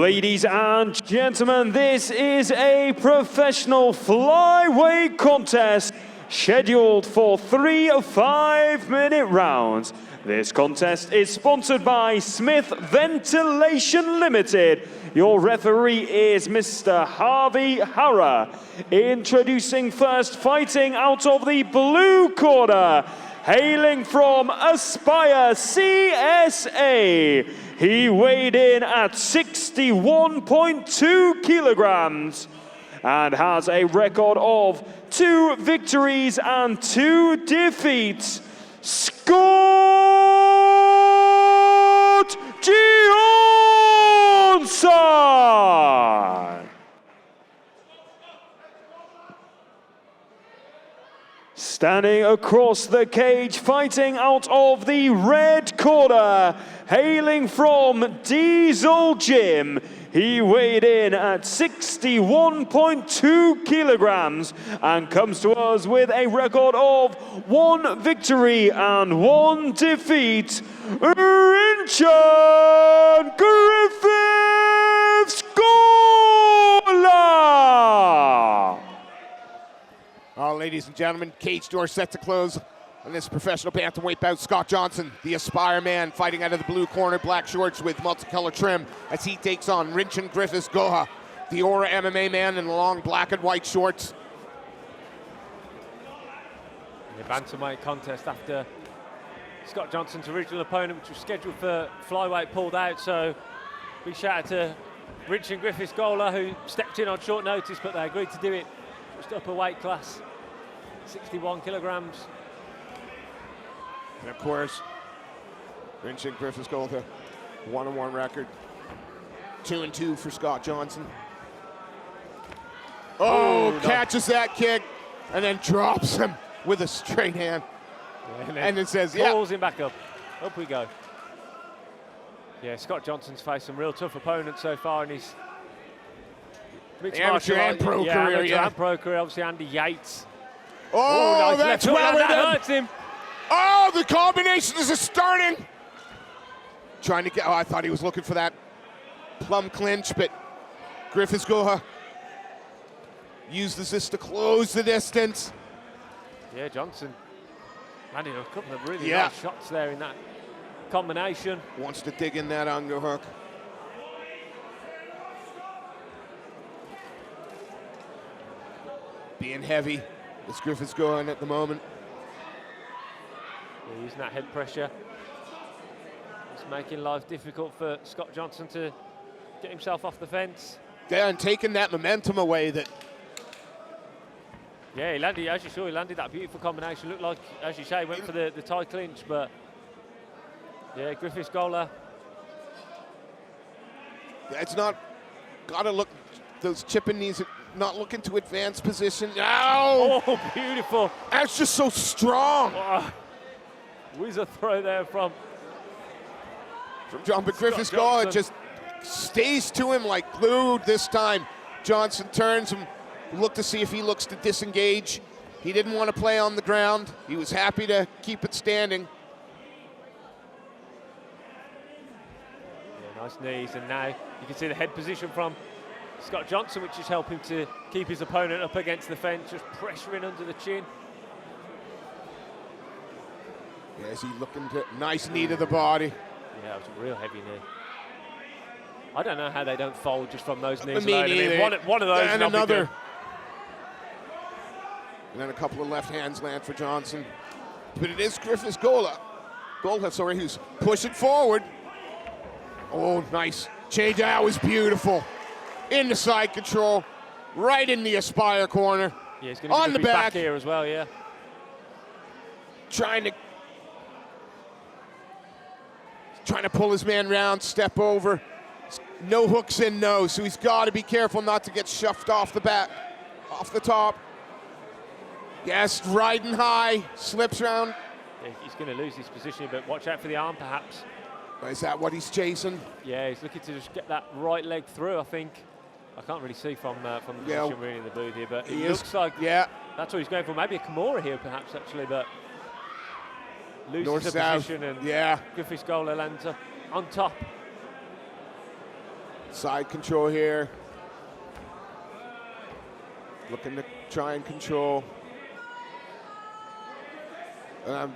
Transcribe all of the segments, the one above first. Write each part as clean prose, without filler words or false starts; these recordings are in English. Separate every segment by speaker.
Speaker 1: Ladies and gentlemen, this is a professional flyweight contest scheduled for 3 5-minute rounds. This contest is sponsored by Smith Ventilation Limited. Your referee is Mr. Harvey Hara. Introducing first, fighting out of the blue corner, hailing from Aspire CSA. He weighed in at 61.2 kilograms and has a record of 2 victories and 2 defeats. Scott Johnson! Standing across the cage, fighting out of the red corner, hailing from Diesel Gym. He weighed in at 61.2 kilograms and comes to us with a record of 1 victory and 1 defeat. Rinchen Griffiths-Golha!
Speaker 2: Ladies and gentlemen, cage door set to close on this professional bantamweight bout. Scott Johnson, the Aspire man, fighting out of the blue corner, black shorts with multicolor trim, as he takes on Rinchen Griffiths-Golha, the Aura MMA man in the long black and white shorts.
Speaker 3: The bantamweight contest after Scott Johnson's original opponent, which was scheduled for flyweight, pulled out. So big shout out to Rinchen Griffiths-Golha, who stepped in on short notice, but they agreed to do it just upper weight class, 61 kilograms.
Speaker 2: And of course, Rinchen Griffiths-Golha, 1-1 record, 2-2 for Scott Johnson. Oh, catches that kick and then drops him with a straight hand. Yeah, and then says,
Speaker 3: pulls him back up. Up we go. Yeah, Scott Johnson's faced some real tough opponents so far in his
Speaker 2: amateur and pro career.
Speaker 3: And pro career, obviously Andy Yates.
Speaker 2: Oh,
Speaker 3: nice
Speaker 2: that's well
Speaker 3: that hurts him.
Speaker 2: Oh, the combinations are starting. Trying to get, I thought he was looking for that plum clinch, but Griffiths-Golha uses this to close the distance.
Speaker 3: Yeah, Johnson landing a couple of really nice shots there in that combination.
Speaker 2: Wants to dig in that underhook. Being heavy is Griffiths-Golha at the moment.
Speaker 3: Yeah, using that head pressure. It's making life difficult for Scott Johnson to get himself off the fence.
Speaker 2: Yeah, and taking that momentum away that...
Speaker 3: Yeah, he landed, as you saw, he landed that beautiful combination. Looked like, as you say, went for the tie clinch, but yeah, Griffiths-Golha.
Speaker 2: It's not, gotta look, those chipping knees are not looking to advance position. Ow!
Speaker 3: Oh, beautiful.
Speaker 2: That's just so strong.
Speaker 3: Oh, whizzer throw there from
Speaker 2: John, but Griffiths-Golha just stays to him like glued this time. Johnson turns and look to see if he looks to disengage. He didn't want to play on the ground. He was happy to keep it standing.
Speaker 3: Yeah, nice knees, and now you can see the head position from Scott Johnson, which is helping to keep his opponent up against the fence, just pressuring under the chin.
Speaker 2: Yeah, is he looking to, nice knee to the body.
Speaker 3: Yeah, it was a real heavy knee. I don't know how they don't fold just from those knees
Speaker 2: Me
Speaker 3: alone. I mean, one of those
Speaker 2: and
Speaker 3: not
Speaker 2: another.
Speaker 3: Good.
Speaker 2: And then a couple of left hands land for Johnson. But it is Griffiths-Golha. Golha, who's pushing forward. Oh, nice. Change out was beautiful. In the side control, right in the Aspire corner.
Speaker 3: Yeah, he's going to
Speaker 2: on the back
Speaker 3: here as well, yeah.
Speaker 2: Trying to pull his man round, step over. No hooks in, no, so he's got to be careful not to get shoved off the back, off the top. Yes, riding high, slips around.
Speaker 3: Yeah, he's going to lose his position, but watch out for the arm, perhaps.
Speaker 2: Is that what he's chasing?
Speaker 3: Yeah, he's looking to just get that right leg through, I think. I can't really see from the position we're in the booth here, but it looks like that's what he's going for. Maybe a Kimura here, perhaps, actually, but loses the position, and Griffiths-Golha lands on top.
Speaker 2: Side control here. Looking to try and control. And I'm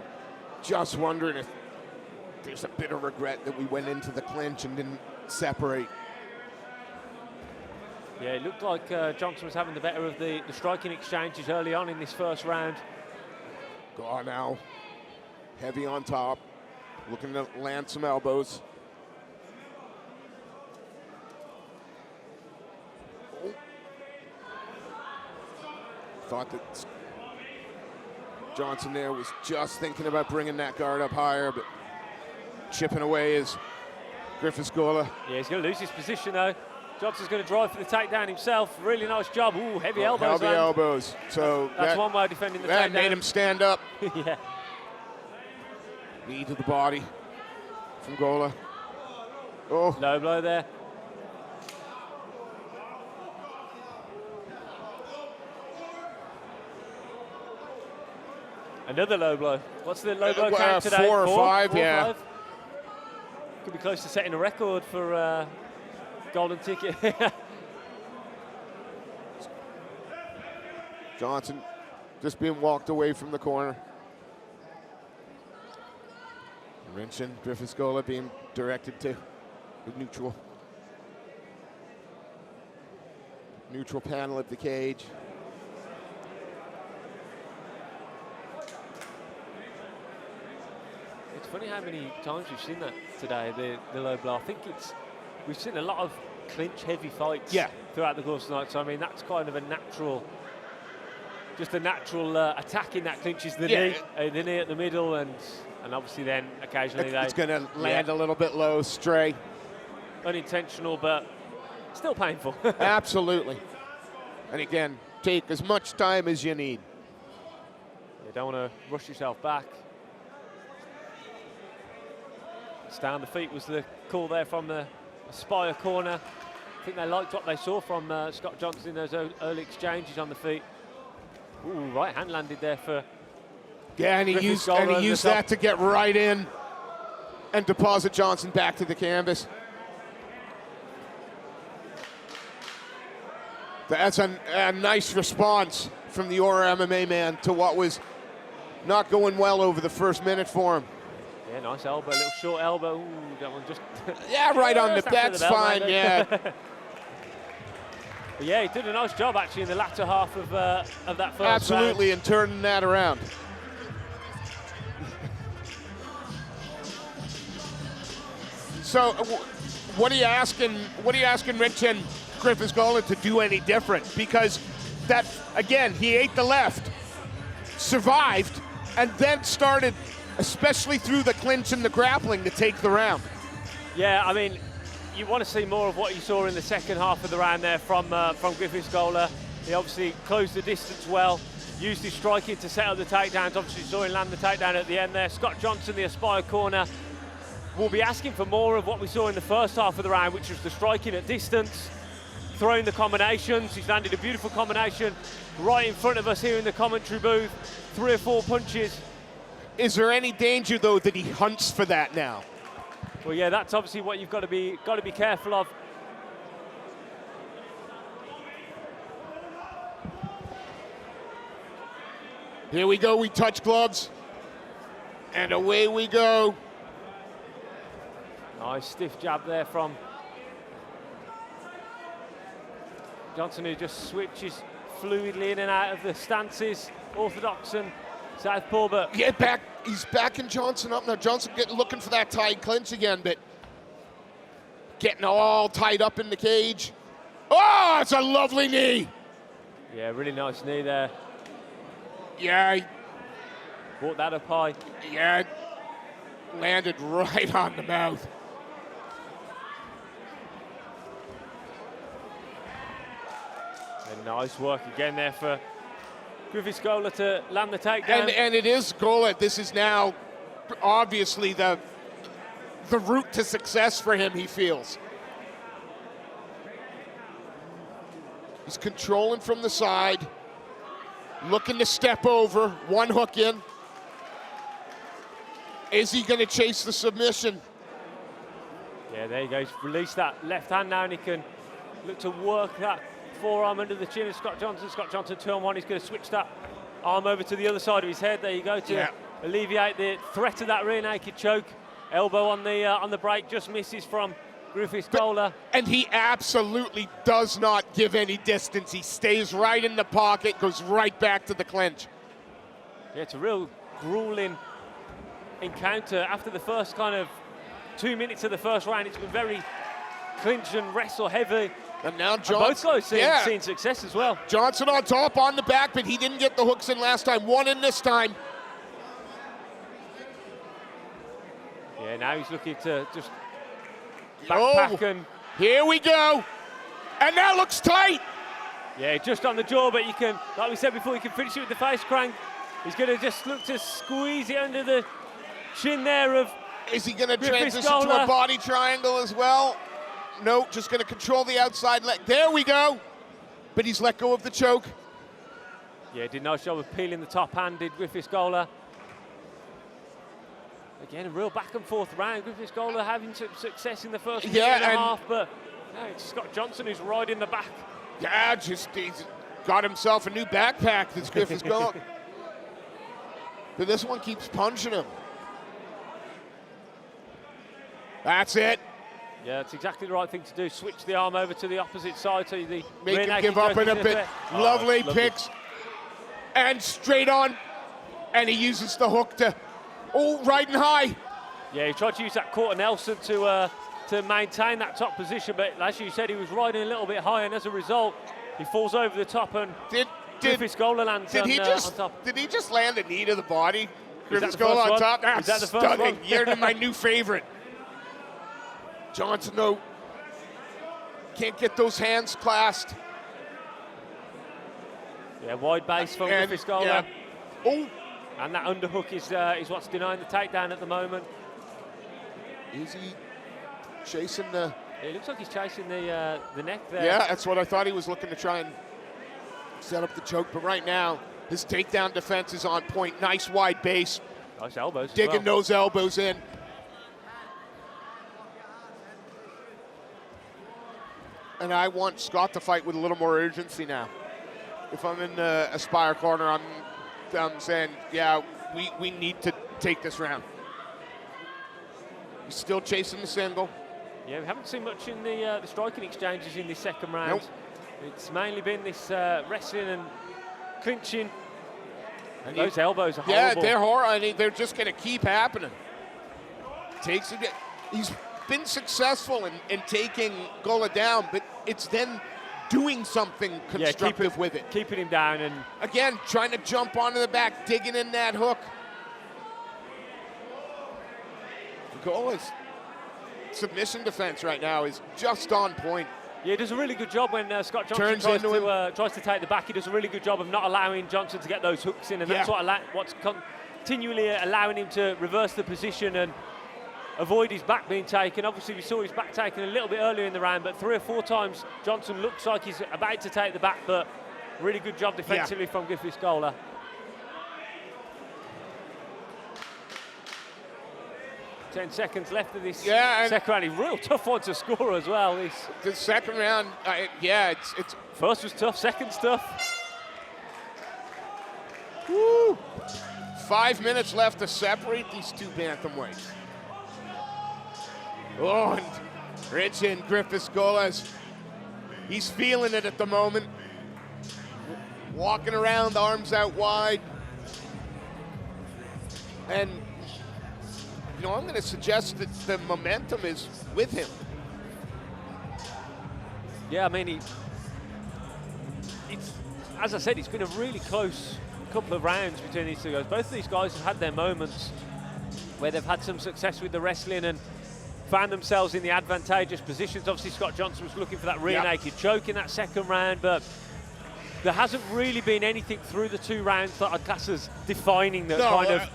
Speaker 2: just wondering if there's a bit of regret that we went into the clinch and didn't separate.
Speaker 3: Yeah, it looked like Johnson was having the better of the striking exchanges early on in this first round.
Speaker 2: Golha now, heavy on top, looking to land some elbows. Oh. Thought that Johnson there was just thinking about bringing that guard up higher, but chipping away is Griffiths-Golha.
Speaker 3: Yeah, he's going to lose his position though. Johnson's going to drive for the takedown himself. Really nice job. Ooh, heavy elbows.
Speaker 2: Heavy elbows. So
Speaker 3: that's one way of defending the takedown.
Speaker 2: That made him stand up.
Speaker 3: Yeah.
Speaker 2: Knee to the body from Golha. Oh.
Speaker 3: Low blow there. Another low blow. What's the low blow count today?
Speaker 2: 4 or 5, yeah.
Speaker 3: 5? Could be close to setting a record for golden ticket.
Speaker 2: Johnson just being walked away from the corner. Rinchen Griffiths-Golha being directed to the neutral panel of the cage.
Speaker 3: It's funny how many times we've seen that today, the low blow. I think we've seen a lot of clinch heavy fights throughout the course of the night. So I mean that's kind of a natural, just a natural attack in that clinch is the knee at the middle, and obviously then occasionally
Speaker 2: it's going to land a little bit low, stray.
Speaker 3: Unintentional, but still painful.
Speaker 2: Absolutely. And again, take as much time as you need.
Speaker 3: You don't want to rush yourself back. Stay on the feet was the call there from the Aspire corner. I think they liked what they saw from Scott Johnson in those early exchanges on the feet. Ooh, right hand landed there for.
Speaker 2: Yeah, and he used that to get right in and deposit Johnson back to the canvas. That's a nice response from the Aura MMA man to what was not going well over the first minute for him.
Speaker 3: Yeah, nice elbow, little short elbow. Ooh, that one just.
Speaker 2: Yeah, right on the. That's fine. Yeah.
Speaker 3: But yeah, he did a nice job actually in the latter half of that first
Speaker 2: Absolutely,
Speaker 3: round.
Speaker 2: and turning that around. So, what are you asking? What are you asking Rinchen Griffiths-Golha to do any different? Because that again, he ate the left, survived, and then started, especially through the clinch and the grappling, to take the round.
Speaker 3: Yeah, I mean, you want to see more of what you saw in the second half of the round there from Griffiths-Golha. He obviously closed the distance well, used his striking to set up the takedowns. Obviously saw him land the takedown at the end there. Scott Johnson, the Aspire corner, will be asking for more of what we saw in the first half of the round, which was the striking at distance, throwing the combinations. He's landed a beautiful combination right in front of us here in the commentary booth. 3 or 4 punches.
Speaker 2: Is there any danger though that he hunts for that now?
Speaker 3: Well, yeah, that's obviously what you've got to be careful of.
Speaker 2: Here we go. We touch gloves, and away we go.
Speaker 3: Nice stiff jab there from Johnson, who just switches fluidly in and out of the stances, orthodox and southpaw, but
Speaker 2: he's backing Johnson up now. Johnson looking for that tied clinch again, but getting all tied up in the cage. Oh, it's a lovely knee.
Speaker 3: Yeah, really nice knee there.
Speaker 2: Yeah.
Speaker 3: Brought that up high.
Speaker 2: Yeah, landed right on the mouth.
Speaker 3: And nice work again there for Griffiths-Golha to land the takedown.
Speaker 2: And it is Golha. This is now obviously the route to success for him, he feels. He's controlling from the side, looking to step over, one hook in. Is he going to chase the submission?
Speaker 3: Yeah, there you go. He's released that left hand now, and he can look to work that forearm under the chin of Scott Johnson. Scott Johnson 2-on-1. He's going to switch that arm over to the other side of his head. There you go, to alleviate the threat of that rear naked choke. Elbow on the break, just misses from Griffiths-Golha.
Speaker 2: And he absolutely does not give any distance. He stays right in the pocket, goes right back to the clinch.
Speaker 3: Yeah, it's a real grueling encounter. After the first kind of 2 minutes of the first round, it's been very clinch and wrestle heavy.
Speaker 2: And now
Speaker 3: Johnson, both guys seeing success as well.
Speaker 2: Johnson on top, on the back, but he didn't get the hooks in last time. One in this time.
Speaker 3: Yeah, now he's looking to just backpack and...
Speaker 2: Here we go. And that looks tight.
Speaker 3: Yeah, just on the jaw, but you can, like we said before, you can finish it with the face crank. He's going to just look to squeeze it under the chin there of...
Speaker 2: Is he going to transition to a body triangle as well? No, just going to control the outside leg. There we go. But he's let go of the choke.
Speaker 3: Yeah, did a nice job of peeling the top hand, did Griffiths-Golha. Again, a real back and forth round. Griffiths-Golha having some success in the first minute and a half, but no, it's Scott Johnson who's riding the back.
Speaker 2: Yeah, he's got himself a new backpack, this Griffiths-Golha. But this one keeps punching him. That's it.
Speaker 3: Yeah, it's exactly the right thing to do. Switch the arm over to the opposite side so the
Speaker 2: make him give up in a bit. Lovely picks. And straight on. And he uses the hook to, riding high.
Speaker 3: Yeah, he tried to use that quarter Nelson to maintain that top position, but as you said, he was riding a little bit high, and as a result, he falls over the top, and Griffiths-Golha lands on top.
Speaker 2: Did he just land a knee to the body? Griffiths-Golha on top? That's stunning. You're my new favorite. Johnson, though, can't get those hands clasped.
Speaker 3: Yeah, wide base from Griffiths-Golha.
Speaker 2: Yeah. Oh!
Speaker 3: And that underhook is what's denying the takedown at the moment.
Speaker 2: Is he chasing the...
Speaker 3: It looks like he's chasing the neck there.
Speaker 2: Yeah, that's what I thought. He was looking to try and set up the choke, but right now, his takedown defense is on point. Nice wide base.
Speaker 3: Nice elbows.
Speaker 2: Digging those elbows in. And I want Scott to fight with a little more urgency now. If I'm in Aspire corner, I'm saying, yeah, we need to take this round. He's still chasing the single.
Speaker 3: Yeah, we haven't seen much in the striking exchanges in this second round.
Speaker 2: Nope.
Speaker 3: It's mainly been this wrestling and clinching. And those elbows are
Speaker 2: yeah,
Speaker 3: horrible.
Speaker 2: they're horrible. I mean, they're just going to keep happening. Takes it. He's been successful in taking Golha down, but it's then doing something constructive with it.
Speaker 3: Keeping him down and...
Speaker 2: Again, trying to jump onto the back, digging in that hook. Golha's submission defense right now is just on point.
Speaker 3: Yeah, he does a really good job when Scott Johnson tries to take the back. He does a really good job of not allowing Johnson to get those hooks in, and that's what's continually allowing him to reverse the position and avoid his back being taken. Obviously, we saw his back taken a little bit earlier in the round, but 3 or 4 times Johnson looks like he's about to take the back, but really good job defensively from Griffiths-Golha. 10 seconds left of this second round. He's real tough one to score as well.
Speaker 2: The second round, it's...
Speaker 3: First was tough, second's tough.
Speaker 2: Woo! 5 minutes left to separate these two bantamweights. Oh, and Rinchen Griffiths-Golha, he's feeling it at the moment. Walking around, arms out wide. And, you know, I'm going to suggest that the momentum is with him.
Speaker 3: Yeah, I mean, as I said, it's been a really close couple of rounds between these two guys. Both of these guys have had their moments where they've had some success with the wrestling and found themselves in the advantageous positions. Obviously, Scott Johnson was looking for that rear naked choke in that second round, but there hasn't really been anything through the 2 rounds that I'd class as defining that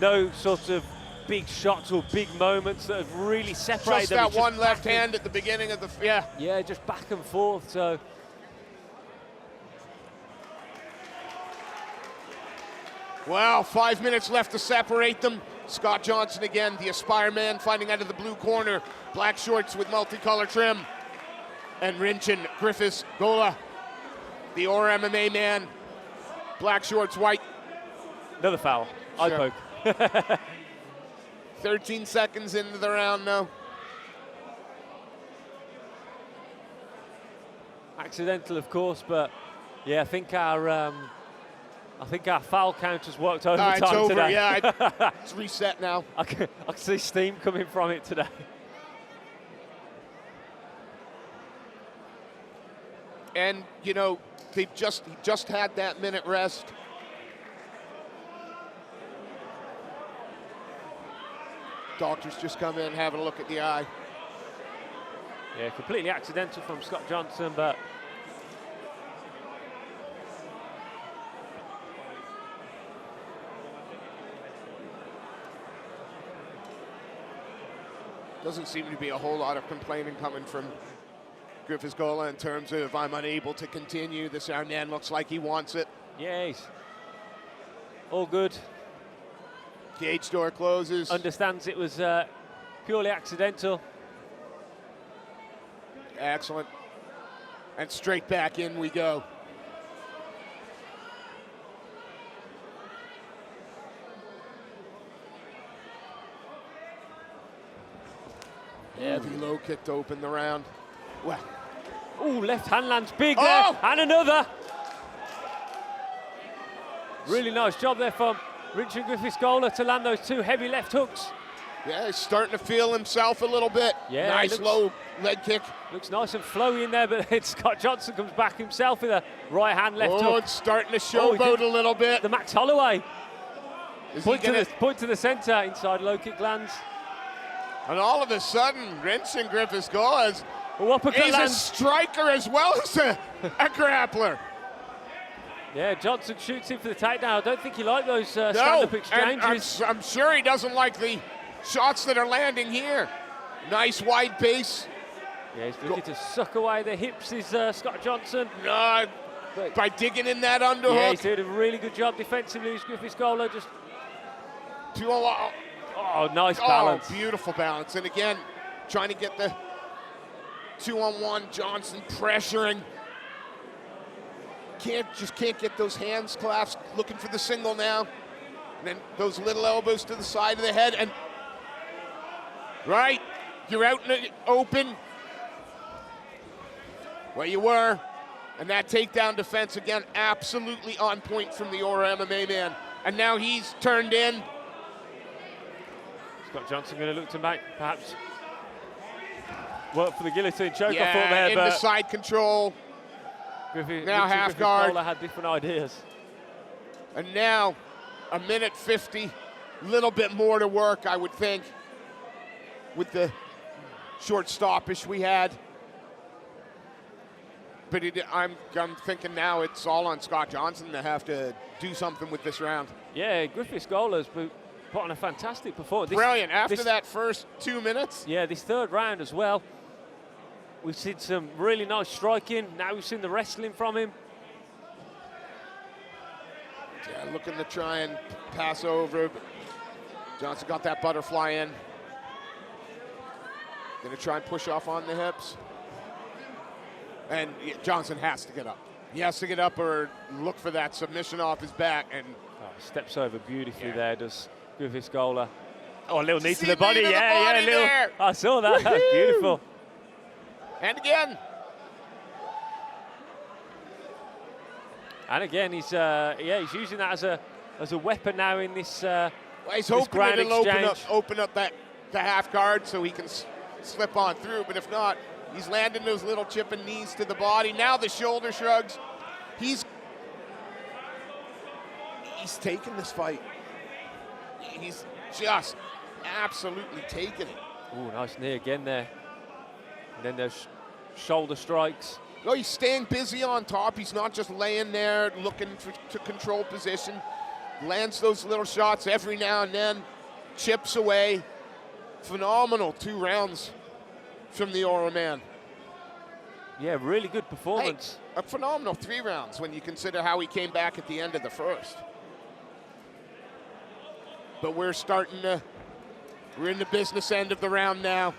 Speaker 3: no sort of big shots or big moments that have really separated them.
Speaker 2: Just that one left hand at the beginning of the,
Speaker 3: Yeah, just back and forth, so.
Speaker 2: Wow, 5 minutes left to separate them. Scott Johnson again, the Aspire man, fighting out of the blue corner. Black shorts with multicolor trim. And Rinchen Griffiths-Golha, the OR MMA man. Black shorts, white.
Speaker 3: Another foul. Eye poke.
Speaker 2: 13 seconds into the round now.
Speaker 3: Accidental, of course, but yeah, I think our foul count has worked overtime
Speaker 2: it's over,
Speaker 3: today.
Speaker 2: yeah. It's reset now.
Speaker 3: I can see steam coming from it today.
Speaker 2: And you know, they've just had that minute rest. Doctors just come in, having a look at the eye.
Speaker 3: Yeah, completely accidental from Scott Johnson, but
Speaker 2: doesn't seem to be a whole lot of complaining coming from Griffiths-Golha in terms of I'm unable to continue. This young man looks like he wants it.
Speaker 3: yeah, he's all good.
Speaker 2: Cage door closes.
Speaker 3: Understands it was purely accidental.
Speaker 2: Excellent. And straight back in we go. Heavy low kick to open the round. Well,
Speaker 3: Ooh, left hand lands big there, and another. Really nice job there from Rinchen Griffiths-Golha to land those two heavy left hooks.
Speaker 2: yeah, he's starting to feel himself a little bit.
Speaker 3: Yeah,
Speaker 2: nice low leg kick.
Speaker 3: Looks nice and flowy in there, but Scott Johnson comes back himself with a right hand left
Speaker 2: Oh,
Speaker 3: hook.
Speaker 2: it's starting to showboat a little bit.
Speaker 3: The Max Holloway.
Speaker 2: Is
Speaker 3: Point
Speaker 2: he gonna,
Speaker 3: to the centre, inside low kick lands.
Speaker 2: and all of a sudden, Rinchen Griffiths-Golha is
Speaker 3: Oh, uppercut
Speaker 2: he's a
Speaker 3: lands.
Speaker 2: striker as well as a grappler.
Speaker 3: Yeah, Johnson shoots in for the takedown. I don't think he liked those stand-up
Speaker 2: and
Speaker 3: exchanges.
Speaker 2: I'm sure he doesn't like the shots that are landing here. Nice wide base.
Speaker 3: Yeah, he's looking to suck away the hips, is Scott Johnson.
Speaker 2: By digging in that
Speaker 3: Yeah,
Speaker 2: underhook.
Speaker 3: he's doing a really good job defensively. Griffiths-Golha just, oh, nice balance.
Speaker 2: Oh, beautiful balance. And again, trying to get the 2-on-1. Johnson pressuring. Can't get those hands clasped. Looking for the single now. And then those little elbows to the side of the head. And right, you're out in the open. Where you were. And that takedown defense again, absolutely on point from the OR MMA man. And now he's turned in.
Speaker 3: Scott Johnson going to look to make perhaps work for the guillotine choke.
Speaker 2: Yeah,
Speaker 3: I thought there,
Speaker 2: in
Speaker 3: but
Speaker 2: the side control. Now half guard.
Speaker 3: Griffiths-Golha had different ideas.
Speaker 2: And now a minute 50, a little bit more to work, I would think, with the short stoppage we had. But I'm thinking now it's all on Scott Johnson to have to do something with this round.
Speaker 3: Yeah, Griffiths-Golha's put on a fantastic performance.
Speaker 2: Brilliant. After that first 2 minutes.
Speaker 3: Yeah, this third round as well. We've seen some really nice striking. Now we've seen the wrestling from him.
Speaker 2: Yeah, looking to try and pass over. But Johnson got that butterfly in. Gonna try and push off on the hips. And Johnson has to get up. He has to get up or look for that submission off his back. And
Speaker 3: steps over beautifully there, does Griffiths-Golha. Oh, a little knee to
Speaker 2: See
Speaker 3: the body.
Speaker 2: knee to the
Speaker 3: Yeah,
Speaker 2: body
Speaker 3: yeah, little.
Speaker 2: there.
Speaker 3: I saw that. That's beautiful.
Speaker 2: And again.
Speaker 3: And again, he's using that as a weapon now in this.
Speaker 2: Well, he's
Speaker 3: this
Speaker 2: hoping
Speaker 3: ground
Speaker 2: it'll
Speaker 3: exchange.
Speaker 2: open up the half guard so he can slip on through. But if not, he's landing those little chipping knees to the body. Now the shoulder shrugs. He's taking this fight. He's just absolutely taking it.
Speaker 3: Oh, nice knee again there. And then there's shoulder strikes.
Speaker 2: No, he's staying busy on top. He's not just laying there looking to control position. Lands those little shots every now and then. Chips away. Phenomenal 2 rounds from the OR man.
Speaker 3: Yeah, really good performance.
Speaker 2: Hey, a phenomenal 3 rounds when you consider how he came back at the end of the first. but we're in the business end of the round now.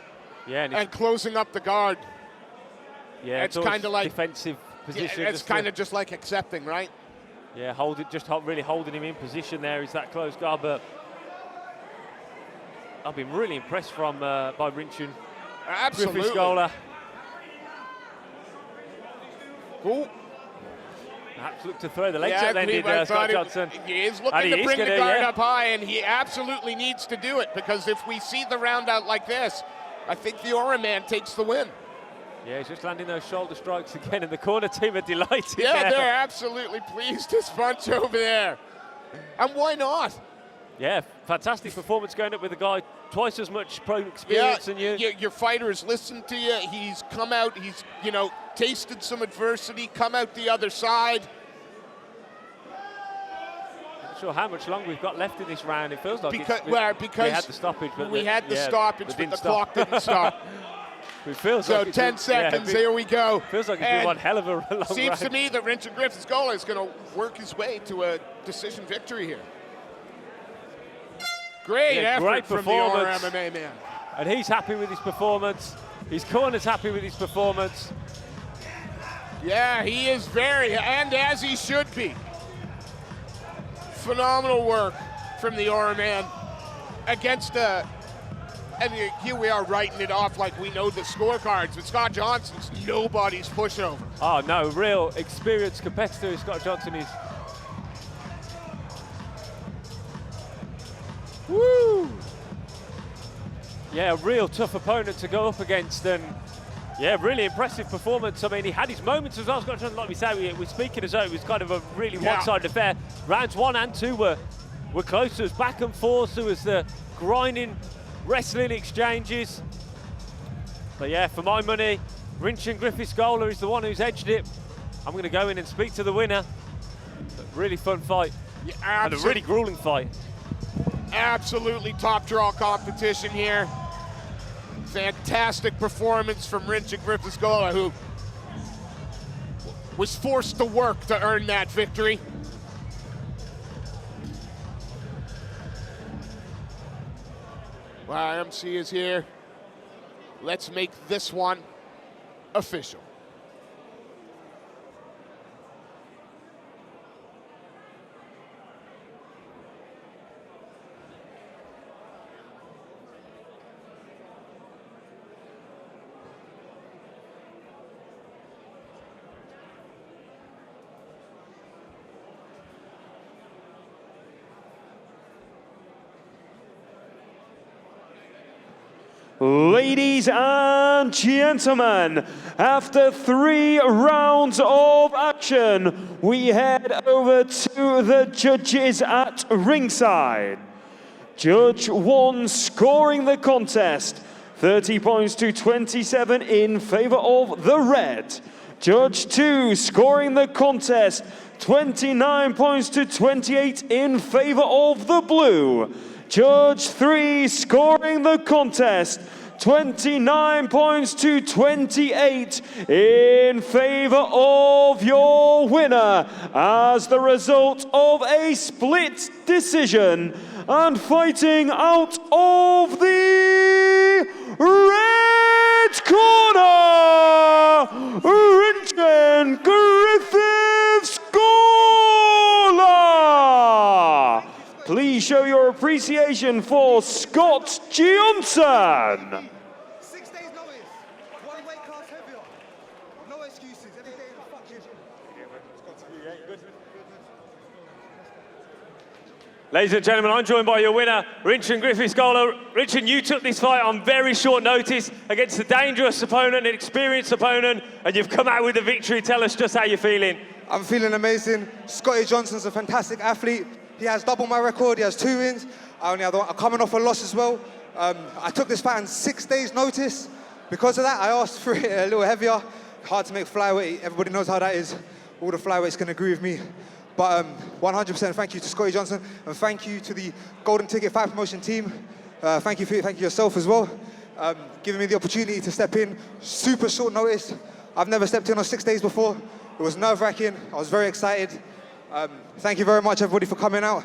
Speaker 3: Yeah,
Speaker 2: and closing up the guard.
Speaker 3: Yeah,
Speaker 2: it's kind of like
Speaker 3: defensive position.
Speaker 2: Yeah, it's kind of just like accepting, right?
Speaker 3: Yeah, really holding him in position there. Is that close guard, but I've been really impressed by Rinchen Griffiths-Golha.
Speaker 2: Cool.
Speaker 3: Perhaps look to throw the legs up then, did Scott Johnson.
Speaker 2: He is looking to bring the guard up high, and he absolutely needs to do it, because if we see the round out like this, I think the Aura Man takes the win.
Speaker 3: Yeah, he's just landing those shoulder strikes again, and the corner team are delighted.
Speaker 2: Yeah, they're absolutely pleased to sponge over there. And why not?
Speaker 3: Yeah, fantastic performance going up with a guy twice as much pro experience than you.
Speaker 2: Your fighter has listened to you. He's come out, he's, tasted some adversity, come out the other side.
Speaker 3: Not sure how much longer we've got left in this round. It feels like
Speaker 2: because
Speaker 3: we had the stoppage. But
Speaker 2: we had the stoppage, but the clock didn't stop.
Speaker 3: It feels
Speaker 2: so
Speaker 3: like
Speaker 2: 10 seconds, here we go.
Speaker 3: Feels like it's been one hell of a long
Speaker 2: Seems
Speaker 3: round.
Speaker 2: to me that Rinchen Griffiths-Golha is going to work his way to a decision victory here. Great effort from the Aura MMA man.
Speaker 3: And he's happy with his performance. His corner's happy with his performance.
Speaker 2: Yeah, he is and as he should be. Phenomenal work from the Aura man against and here we are writing it off like we know the scorecards, but Scott Johnson's nobody's pushover.
Speaker 3: Oh no, real experienced competitor Scott Johnson is. Woo! Yeah, a real tough opponent to go up against, and yeah, really impressive performance. I mean, he had his moments as well. Scott Johnson, like we say, we're speaking as though it was kind of a really one-sided affair. Rounds 1 and 2 were close. There was back and forth. There was the grinding wrestling exchanges. But yeah, for my money, Rinchen Griffiths-Golha is the one who's edged it. I'm going to go in and speak to the winner. Really fun fight. Yeah, and a really grueling fight.
Speaker 2: Absolutely top draw competition here. Fantastic performance from Rinchen Griffiths-Golha, who was forced to work to earn that victory. Well, MC is here. Let's make this one official.
Speaker 1: Ladies and gentlemen, after 3 rounds of action, we head over to the judges at ringside. Judge 1 scoring the contest, 30 points to 27 in favor of the red. Judge 2 scoring the contest, 29 points to 28 in favor of the blue. Judge 3 scoring the contest, 29 points to 28 in favor of your winner as the result of a split decision. And fighting out of the red corner, Rinchen Griffiths-Golha. Please show your appreciation for Scott Johnson.
Speaker 4: 6 days notice, 1 weight class heavier. No excuses, every day the fuck you.
Speaker 3: Ladies and gentlemen, I'm joined by your winner, Rinchen Griffiths-Golha. Rinchen, you took this fight on very short notice against a dangerous opponent, an experienced opponent, and you've come out with a victory. Tell us just how you're feeling.
Speaker 4: I'm feeling amazing. Scotty Johnson's a fantastic athlete. He has double my record, he has 2 wins. I'm coming off a loss as well. I took this fight on 6 days notice. Because of that, I asked for it a little heavier. Hard to make flyweight, everybody knows how that is. All the flyweights can agree with me. But 100% thank you to Scotty Johnson, and thank you to the Golden Ticket Fight Promotion team. Thank you yourself as well. Giving me the opportunity to step in, super short notice. I've never stepped in on 6 days before. It was nerve-wracking, I was very excited. Thank you very much everybody for coming out.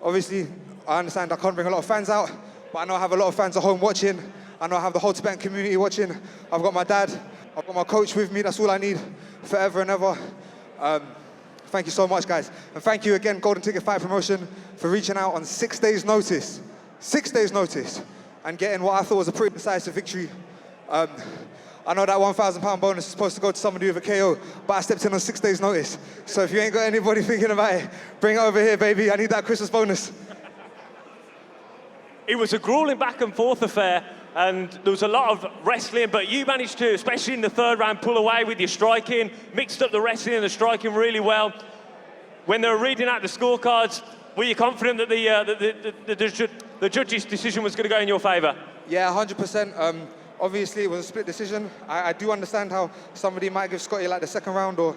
Speaker 4: Obviously, I understand I can't bring a lot of fans out, but I know I have a lot of fans at home watching. I know I have the whole Tibetan community watching. I've got my dad, I've got my coach with me. That's all I need forever and ever. Thank you so much, guys. And thank you again, Golden Ticket Fight Promotion, for reaching out on 6 days' notice. 6 days' notice. And getting what I thought was a pretty decisive victory. I know that £1,000 bonus is supposed to go to somebody with a KO, but I stepped in on 6 days' notice. So if you ain't got anybody thinking about it, bring it over here, baby. I need that Christmas bonus.
Speaker 3: It was a grueling back and forth affair, and there was a lot of wrestling, but you managed to, especially in the third round, pull away with your striking, mixed up the wrestling and the striking really well. When they were reading out the scorecards, were you confident that the judge's decision was going to go in your favour?
Speaker 4: Yeah, 100%. Obviously, it was a split decision. I do understand how somebody might give Scotty like the second round or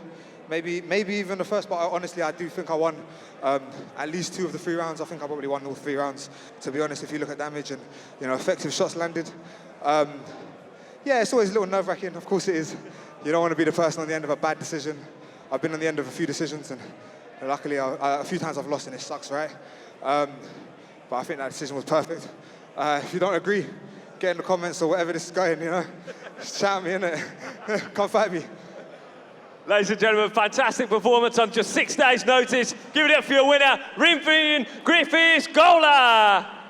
Speaker 4: maybe even the first, but honestly, I do think I won at least 2 of the 3 rounds. I think I probably won all 3 rounds, to be honest, if you look at damage and effective shots landed. Yeah, it's always a little nerve-wracking. Of course it is. You don't want to be the person on the end of a bad decision. I've been on the end of a few decisions, and luckily, a few times I've lost, and it sucks, right? But I think that decision was perfect. If you don't agree, get in the comments or whatever this is going, just shout at me, innit? Come fight me.
Speaker 3: Ladies and gentlemen, fantastic performance on just 6 days' notice. Give it up for your winner, Rinchen Griffiths-Golha.